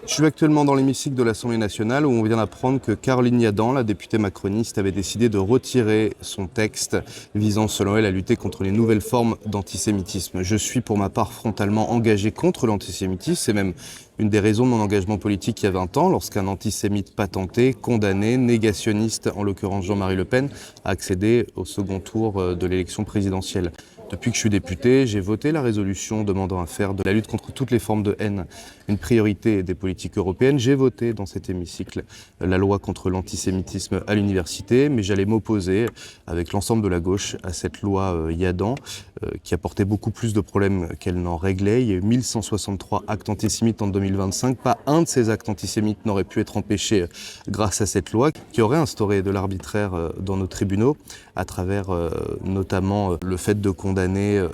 Je suis actuellement dans l'hémicycle de l'Assemblée nationale où on vient d'apprendre que Caroline Yadan, la députée macroniste, avait décidé de retirer son texte visant, selon elle, à lutter contre les nouvelles formes d'antisémitisme. Je suis pour ma part frontalement engagé contre l'antisémitisme. C'est même une des raisons de mon engagement politique il y a 20 ans, lorsqu'un antisémite patenté, condamné, négationniste, en l'occurrence Jean-Marie Le Pen, a accédé au second tour de l'élection présidentielle. Depuis que je suis député, j'ai voté la résolution demandant à faire de la lutte contre toutes les formes de haine une priorité des politiques européennes. J'ai voté dans cet hémicycle la loi contre l'antisémitisme à l'université, mais j'allais m'opposer avec l'ensemble de la gauche à cette loi Yadan qui apportait beaucoup plus de problèmes qu'elle n'en réglait. Il y a eu 1163 actes antisémites en 2025. Pas un de ces actes antisémites n'aurait pu être empêché grâce à cette loi qui aurait instauré de l'arbitraire dans nos tribunaux à travers notamment le fait de condamner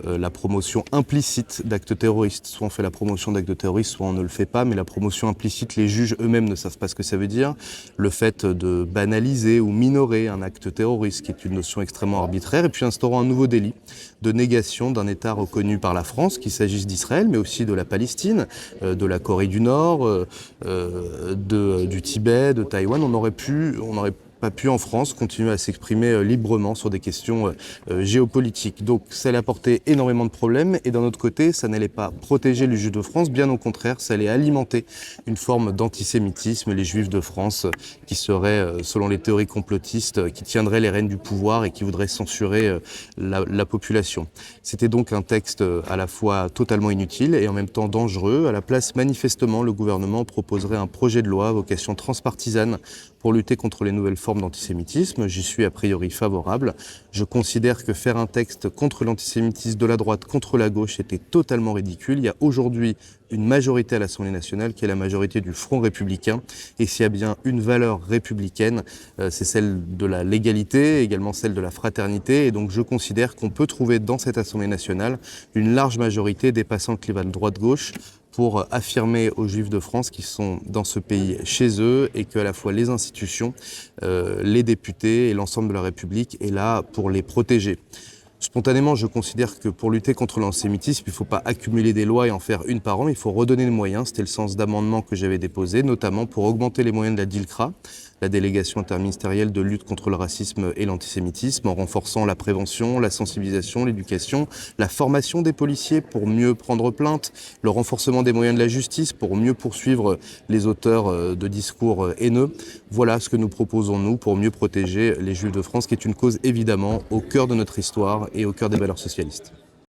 la promotion implicite d'actes terroristes. Soit on fait la promotion d'actes terroristes, soit on ne le fait pas, mais la promotion implicite, les juges eux-mêmes ne savent pas ce que ça veut dire. Le fait de banaliser ou minorer un acte terroriste, qui est une notion extrêmement arbitraire, et puis instaurant un nouveau délit de négation d'un État reconnu par la France, qu'il s'agisse d'Israël, mais aussi de la Palestine, de la Corée du Nord, du Tibet, de Taïwan. On n'aurait pas pu en France continuer à s'exprimer librement sur des questions géopolitiques. Donc ça allait apporter énormément de problèmes et d'un autre côté, ça n'allait pas protéger les Juifs de France, bien au contraire, ça allait alimenter une forme d'antisémitisme, les Juifs de France qui seraient, selon les théories complotistes, qui tiendraient les rênes du pouvoir et qui voudraient censurer la population. C'était donc un texte à la fois totalement inutile et en même temps dangereux. À la place, manifestement, le gouvernement proposerait un projet de loi à vocation transpartisane pour lutter contre les nouvelles formes d'antisémitisme. J'y suis a priori favorable. Je considère que faire un texte contre l'antisémitisme de la droite contre la gauche était totalement ridicule. Il y a aujourd'hui une majorité à l'Assemblée nationale qui est la majorité du Front républicain. Et s'il y a bien une valeur républicaine, c'est celle de la légalité, également celle de la fraternité. Et donc je considère qu'on peut trouver dans cette Assemblée nationale une large majorité dépassant le clivage droite-gauche pour affirmer aux Juifs de France qui sont dans ce pays chez eux et qu'à la fois les institutions, les députés et l'ensemble de la République est là pour les protéger. Spontanément, je considère que pour lutter contre l'antisémitisme, il ne faut pas accumuler des lois et en faire une par an, il faut redonner les moyens. C'était le sens d'amendements que j'avais déposés, notamment pour augmenter les moyens de la DILCRA, la délégation interministérielle de lutte contre le racisme et l'antisémitisme, en renforçant la prévention, la sensibilisation, l'éducation, la formation des policiers pour mieux prendre plainte, le renforcement des moyens de la justice pour mieux poursuivre les auteurs de discours haineux. Voilà ce que nous proposons, nous, pour mieux protéger les Juifs de France, qui est une cause évidemment au cœur de notre histoire et au cœur des valeurs socialistes.